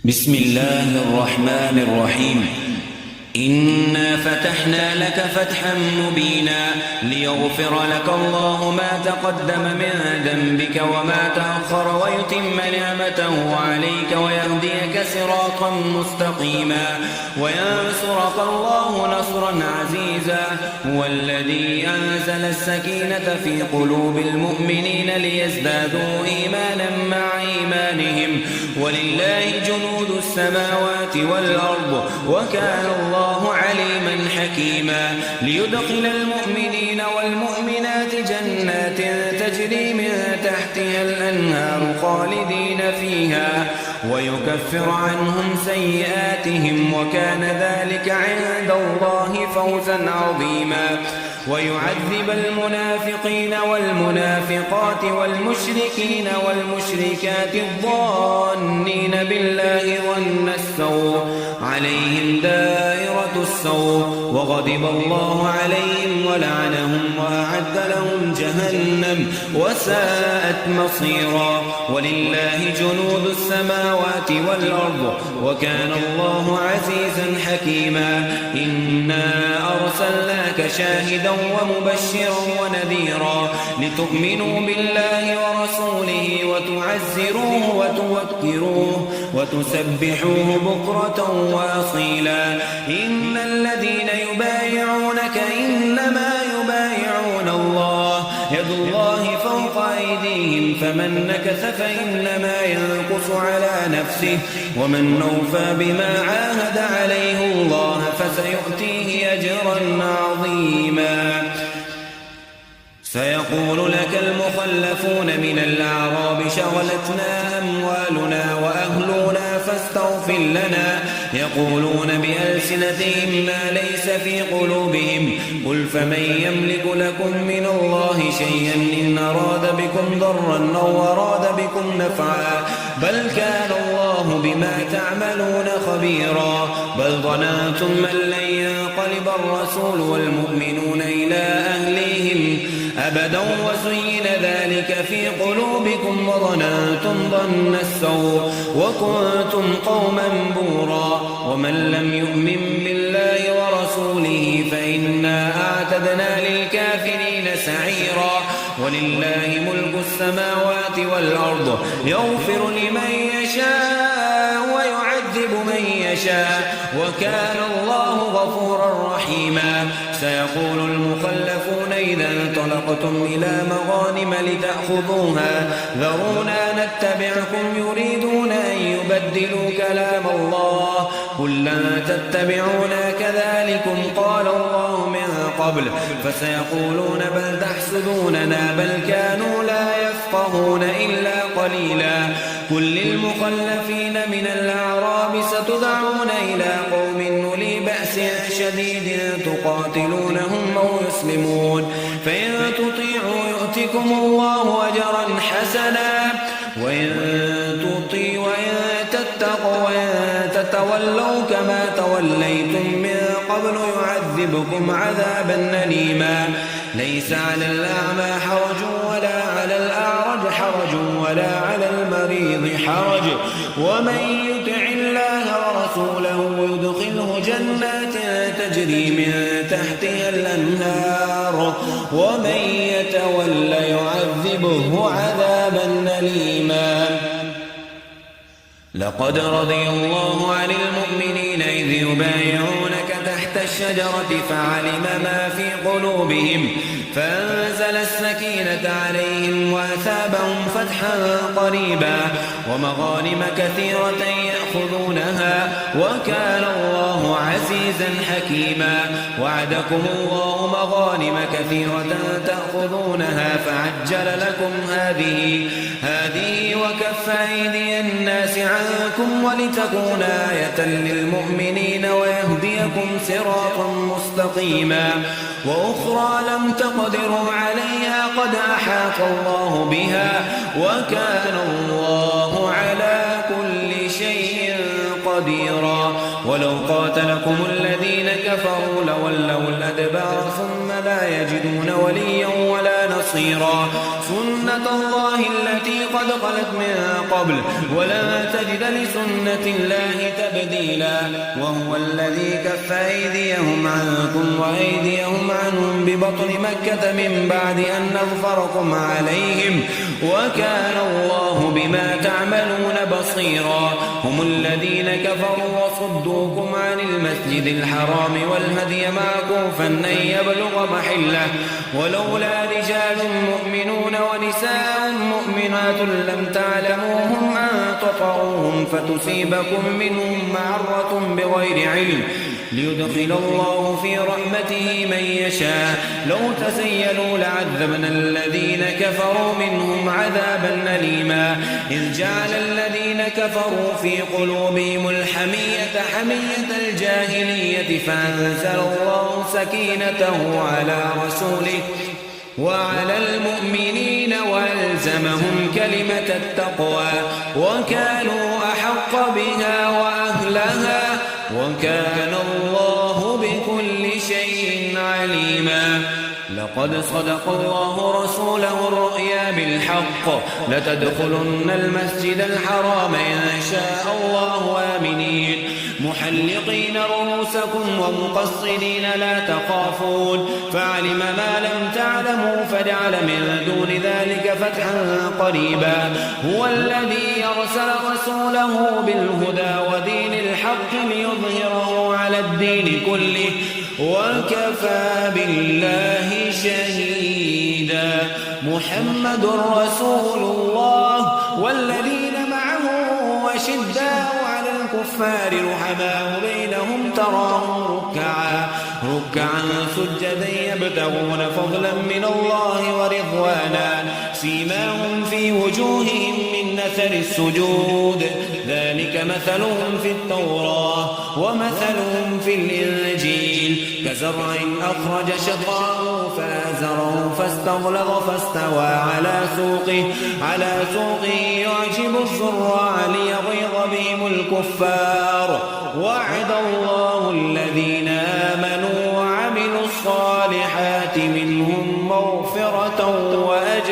بسم الله الرحمن الرحيم. إنا فتحنا لك فتحا مبينا ليغفر لك الله ما تقدم من ذنبك وما تأخر ويتم نعمته عليك ويهديك صراطا مستقيما وينصرك الله نصرا عزيزا. هو الذي أنزل السكينة في قلوب المؤمنين ليزدادوا إيمانا مع إيمانهم ولله جنود السماوات والأرض وكان الله عليما حكيما. ليدخل المؤمنين والمؤمنات جنات تجري من تحتها الأنهار خالدين فيها ويكفر عنهم سيئاتهم وكان ذلك عند الله فوزا عظيما. ويعذب المنافقين والمنافقات والمشركين والمشركات الظانين بالله ظن السوء عليهم دائرة السوء وغضب الله عليهم ولعنهم وأعد لهم جهنم وساءت مصيرا. ولله جنود السماوات والأرض وكان الله عزيزا حكيما. إنا أرسلناك شاهدا ومبشرا ونذيرا لتؤمنوا بالله ورسوله وتعزروه وتوكروه وتسبحوه بكرة وأصيلا. إن الذين يبايعونك إنما يبايعون الله يد الله فوق أيديهم فمن نكث فإنما ينكث على نفسه ومن أوفى بما عاهد عليه الله فسيؤتيه أجرا عظيما. سيقول لك المخلفون من الأعراب شغلتنا أموالنا وأهلنا فاستغفر لنا يقولون بألسنتهم ما ليس في قلوبهم قل فمن يملك لكم من الله شيئا إن أراد بكم ضرا أو أراد بكم نفعا بل كان الله بما تعملون خبيرا. بل ظننتم من لن ينقلب الرسول والمؤمنون إلى أهليهم أبدا وزين ذلك في قلوبكم وظننتم ظن السوء وكنتم قوما بورا. ومن لم يؤمن بالله ورسوله فإنا أعتدنا للكافرين سعيرا. ولله ملك السماوات والأرض يغفر لمن يشاء ويعذب من يشاء وكان الله غفورا رحيما. سيقول المخلفون إذا انطلقتم إلى مغانم لتأخذوها ذرونا نتبعكم يريدون أن يبدلوا كلام الله قل لن تتبعونا كذلكم قال الله من قبل فسيقولون بل تحسدوننا بل كانوا لا يفقهون إلا قليلا. قل للمخلفين من الأعراب ستدعون إلى قوم أولي بأس شديد تقاتلونهم أو يسلمون فإن تطيعوا يؤتكم الله أجرا حسنا وإن تطيعوا وإن تتقوا وإن تتولوا كما توليتم من قبل يعذبكم عذابا أليما. ليس على الأعمى حرج ولا على الأعرج حرج ولا على المريض حرج ومن يطع الله ورسوله يدخله جنات تجري من تحتها الأنهار ومن يتول يعذبه عذابا أليما. لقد رضي الله عن المؤمنين إذ يبايعونك تحت الشجرة فعلم ما في قلوبهم فأنزل السكينة عليهم وأثابهم فتحا قريبا ومغانم كثيرة يأخذونها وكان الله عزيزا حكيما. وعدكم الله مغانم كثيرة تأخذونها فعجل لكم هذه وكف أيدي الناس عنكم ولتكون آية للمؤمنين ويهديكم صراطا مستقيما. وأخرى لم تقدروا عليها قد أحاط الله بها وكان الله على كل شيء قديرا ولو قاتلكم الذين كفروا لولوا الأدبار ثم لا يجدون وليا ولا نصيرا سنة الله التي قد خلت من قبل ولا تجد لسنة الله تبديلا وهو الذي كف أيديهم عنكم وأيديهم عنهم ببطن مكة من بعد أن أظفركم عليهم وكان الله بما تعملون بصيرا هم الذين كفروا وصدوكم عن المسجد الحرام والهدي معكوفا أن يبلغ محله ولولا رجال مؤمنون ونساء مؤمنات لم تعلموهم أن تطعوهم فتصيبكم منهم معرة بغير علم ليدخل الله في رحمته من يشاء لو تسيلوا لعذبنا الذين كفروا منهم عذابا أليما إذ جعل الذين كفروا في قلوبهم الحمية حمية الجاهلية فأنزل الله سكينته على رسوله وعلى المؤمنين وألزمهم كلمة التقوى وكانوا أحق بها وأهلها وكان الله بكل شيء عليما لقد صدق الله رسوله الرؤيا بالحق لتدخلن المسجد الحرام إن شاء الله آمنين محلقين رؤوسكم ومقصرين لا تخافون فعلم ما لم تعلموا فجعل من دون ذلك فتحا قريبا هو الذي يرسل رسوله بالهدى ودين الحق ليظهره على الدين كله وكفى بالله شهيدا محمد رسول الله والذين معه وشداء على الكفار رحماء بينهم تراهم ركعا سجدا يبتغون فضلا من الله ورضوانا سيماهم في وجوههم من أثر السجود ذلك مثلهم في التوراة ومثلهم في الإنجيل كزرع أخرج شطأه فآزره فاستغلظ فاستوى على سوقه يعجب الزراع ليغيظ بهم الكفار وعد الله الذين آمنوا وعملوا الصالحات منهم مغفرة وأجرا